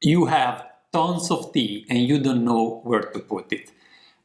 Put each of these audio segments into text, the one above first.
You have tons of tea and you don't know where to put it.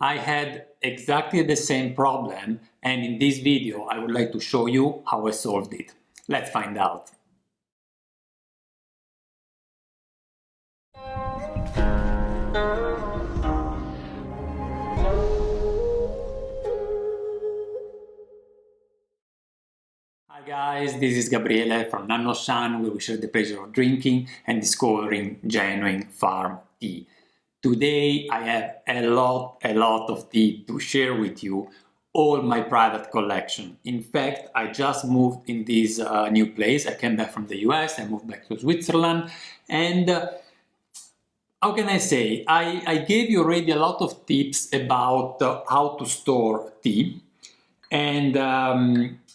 I had exactly the same problem, and in this video I would like to show you how I solved it. Let's find out. Hi guys, this is Gabriele from nannuoshan, where we share the pleasure of drinking and discovering genuine farm tea. Today I have a lot of tea to share with you, all my private collection. In fact, I just moved in this new place. I came back from the US, I moved back to Switzerland, and how can I say, I gave you already a lot of tips about how to store tea. And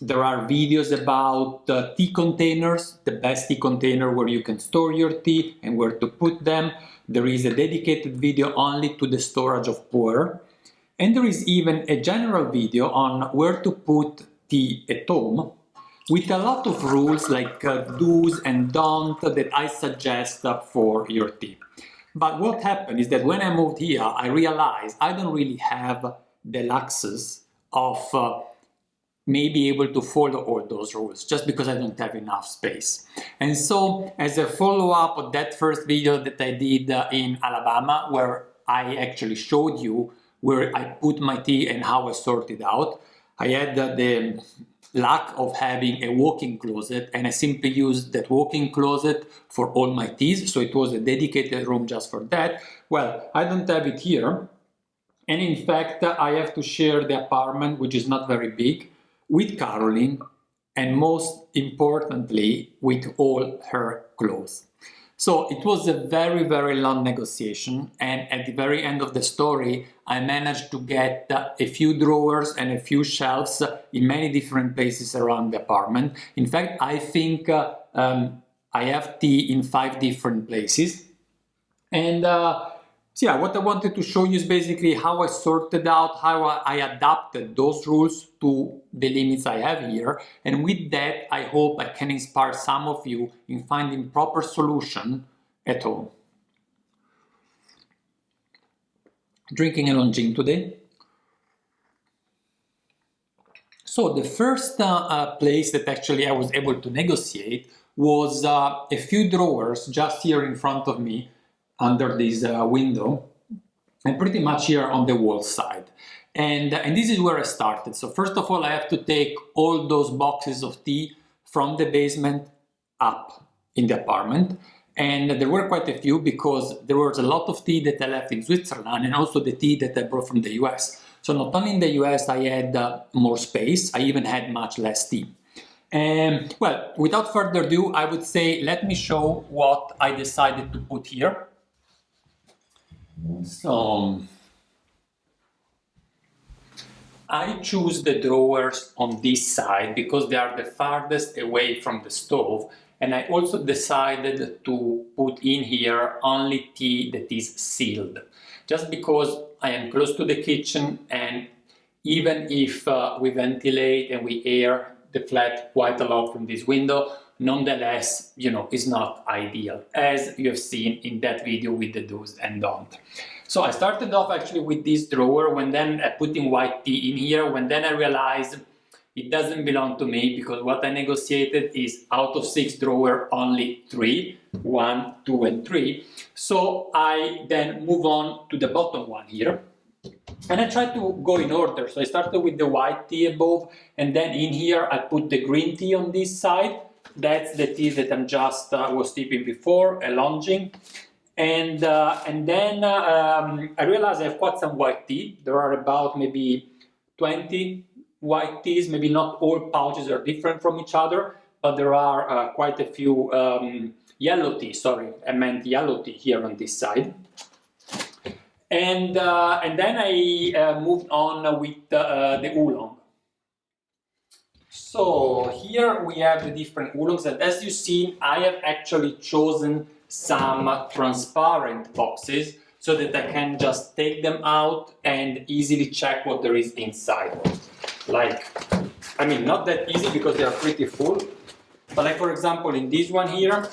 there are videos about tea containers, the best tea container where you can store your tea and where to put them. There is a dedicated video only to the storage of pour. And there is even a general video on where to put tea at home, with a lot of rules like do's and don'ts that I suggest for your tea. But what happened is that when I moved here, I realized I don't really have the luxury of maybe able to follow all those rules just because I don't have enough space. And so as a follow-up of that first video that I did in Alabama, where I actually showed you where I put my tea and how I sort it out, I had the lack of having a walk-in closet, and I simply used that walk-in closet for all my teas, so it was a dedicated room just for that. Well, I don't have it here, and in fact I have to share the apartment, which is not very big, with Caroline, and most importantly with all her clothes. So it was a very long negotiation, and at the very end of the story I managed to get a few drawers and a few shelves in many different places around the apartment. In fact, I think I have tea in 5 different places. And so yeah, what I wanted to show you is basically how I sorted out, how I adapted those rules to the limits I have here. And with that, I hope I can inspire some of you in finding proper solution at home. Drinking a Longines today. So the first place that actually I was able to negotiate was a few drawers just here in front of me, under this window, and pretty much here on the wall side. And this is where I started. So first of all, I have to take all those boxes of tea from the basement up in the apartment. And there were quite a few because there was a lot of tea that I left in Switzerland and also the tea that I brought from the US. So not only in the US I had more space, I even had much less tea. Well, without further ado, I would say let me show what I decided to put here. So I choose the drawers on this side because they are the farthest away from the stove, and I also decided to put in here only tea that is sealed, just because I am close to the kitchen, and even if we ventilate and we air the flat quite a lot from this window, nonetheless, you know, it's not ideal, as you have seen in that video with the do's and don'ts. So I started off actually with this drawer, when then putting white tea in here, when then I realized it doesn't belong to me, because what I negotiated is out of 6 drawers, only 3, 1, 2 and 3. So I then move on to the bottom one here. And I tried to go in order. So I started with the white tea above, and then in here I put the green tea on this side. That's the tea that I'm just was steeping before, a Longines. And then I realized I have quite some white tea. There are about maybe 20 white teas. Maybe not all pouches are different from each other, but there are quite a few yellow tea. Sorry, I meant yellow tea here on this side. And then I moved on with the oolong. So here we have the different oolongs, and as you see, I have actually chosen some transparent boxes so that I can just take them out and easily check what there is inside. Like, I mean, not that easy because they are pretty full, but like for example in this one here,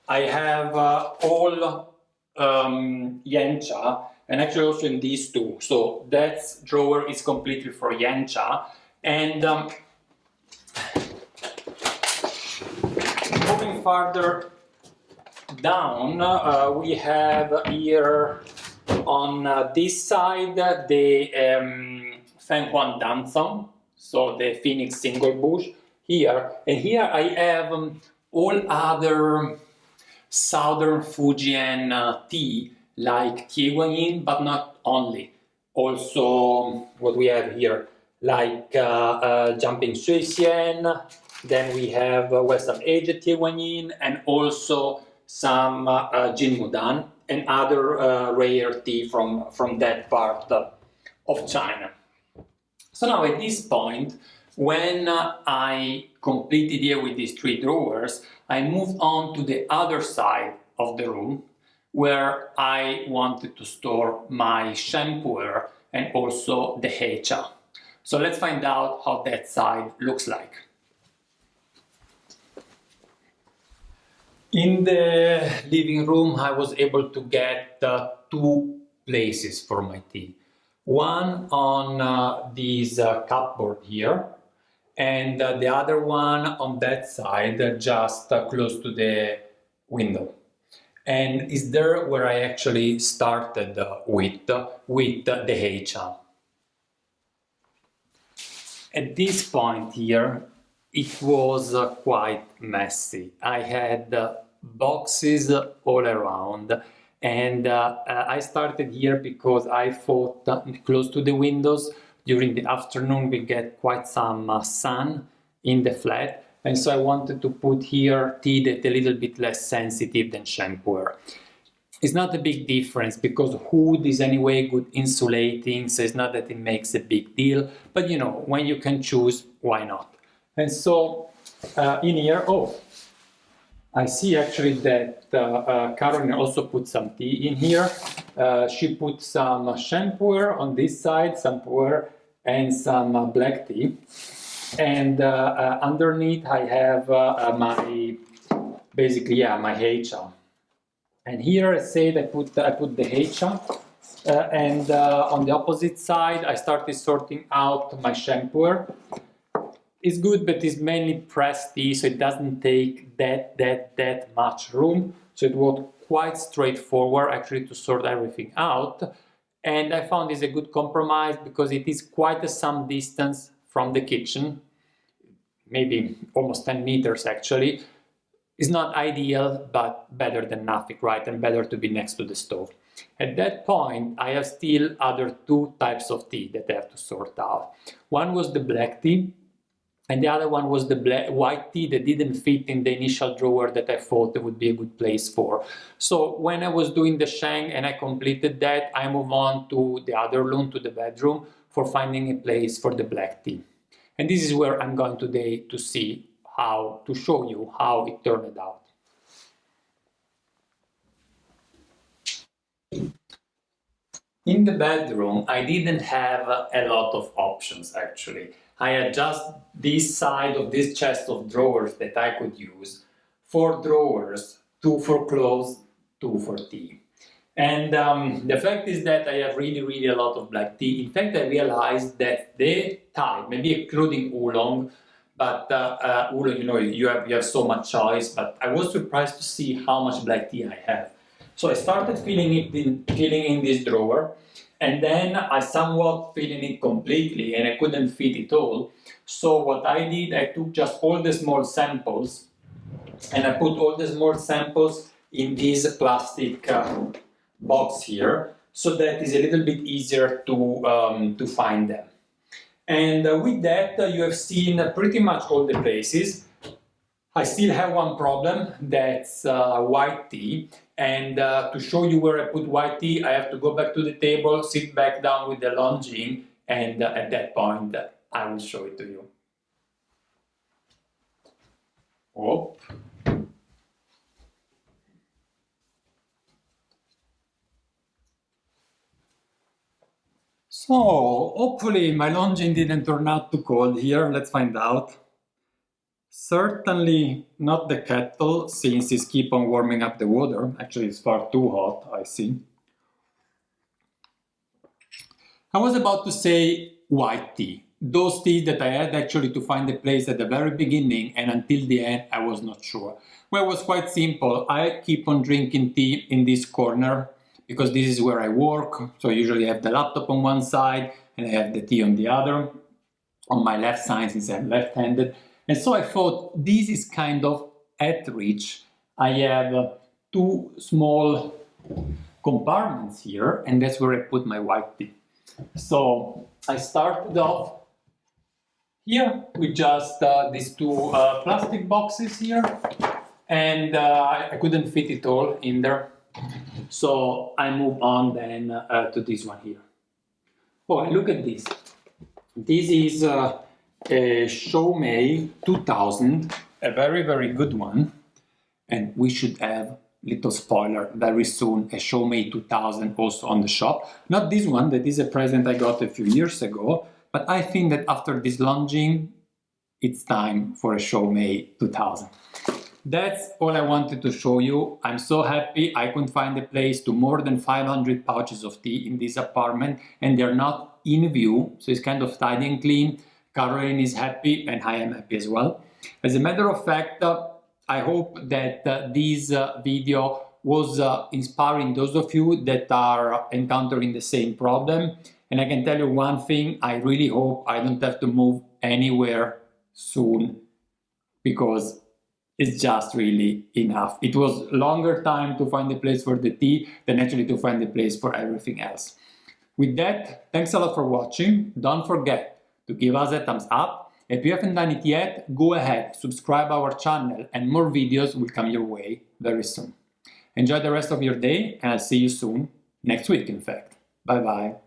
I have all yancha, and actually also in these two. So that drawer is completely for yancha. And moving farther down, we have here on this side the Feng Huan Danzong, so the Phoenix single bush here. And here I have all other Southern Fujian tea like TEAWARE, but not only. Also, what we have here, like Jumping Suisian, then we have Western Asia TEAWARE, and also some Jinmudan and other rare tea from that part of China. So now at this point, when I completed here with these three drawers, I moved on to the other side of the room where I wanted to store my shampooer and also the heicha. So let's find out how that side looks like. In the living room, I was able to get two places for my tea. One on this cupboard here, and the other one on that side, just close to the window. And is there where I actually started with the heicha. At this point here, it was quite messy. I had boxes all around, and I started here because I thought close to the windows during the afternoon we get quite some sun in the flat, and so I wanted to put here tea that's a little bit less sensitive than shampooer. It's not a big difference because wood is anyway good insulating, so it's not that it makes a big deal, but you know, when you can choose, why not? And so in here, I see actually that Caroline also put some tea in here. She put some shampooer on this side, some pu'er, and some black tea. And underneath I have my heicha. And here I said I put the heicha. And on the opposite side I started sorting out my shampooer. It's good, but it's mainly pressed tea, so it doesn't take that much room. So it was quite straightforward actually to sort everything out. And I found this a good compromise because it is quite some distance from the kitchen, maybe almost 10 meters actually. It's not ideal, but better than nothing, right? And better to be next to the stove. At that point, I have still other two types of tea that I have to sort out. One was the black tea, and the other one was the white tea that didn't fit in the initial drawer that I thought it would be a good place for. So when I was doing the sheng and I completed that, I moved on to the other room, to the bedroom, for finding a place for the black tea. And this is where I'm going today to show you how it turned out. In the bedroom, I didn't have a lot of options actually. I had just this side of this chest of drawers that I could use. 4 drawers, 2 for clothes, 2 for tea. And the fact is that I have really a lot of black tea. In fact, I realized that the type, maybe including oolong, but oolong, you know, you have so much choice, but I was surprised to see how much black tea I have. So I started filling in this drawer, and then I somewhat filled it completely, and I couldn't fit it all. So what I did, I took just all the small samples, and I put all the small samples in this plastic box here, so that it's a little bit easier to find them. And with that, you have seen pretty much all the places. I still have one problem, that's white tea. And to show you where I put white tea, I have to go back to the table, sit back down with the Longines, and at that point, I will show it to you. Oh. So, hopefully my Longines didn't turn out too cold here, let's find out. Certainly not the kettle, since it's keep on warming up the water. Actually, it's far too hot, I see. I was about to say white tea. Those teas that I had actually to find a place at the very beginning, and until the end I was not sure. Well, it was quite simple. I keep on drinking tea in this corner because this is where I work. So I usually have the laptop on one side and I have the tea on the other, on my left side since I'm left-handed. And so I thought this is kind of at reach. I have two small compartments here, and that's where I put my white tea. So I started off here with just these two plastic boxes here, and I couldn't fit it all in there. So I move on then to this one here. Oh, look at this. This is a Shoumei 2000, a very, very good one. And we should have, little spoiler, very soon, a Shoumei 2000 also on the shop. Not this one, that is a present I got a few years ago, but I think that after this launching, it's time for a Shoumei 2000. That's all I wanted to show you. I'm so happy I could find a place to more than 500 pouches of tea in this apartment, and they're not in view, so it's kind of tidy and clean. Caroline is happy and I am happy as well. As a matter of fact, I hope that this video was inspiring those of you that are encountering the same problem. And I can tell you one thing, I really hope I don't have to move anywhere soon, because it's just really enough. It was longer time to find a place for the tea than actually to find a place for everything else. With that, thanks a lot for watching. Don't forget to give us a thumbs up. If you haven't done it yet, go ahead, subscribe our channel, and more videos will come your way very soon. Enjoy the rest of your day, and I'll see you soon, next week in fact. Bye bye.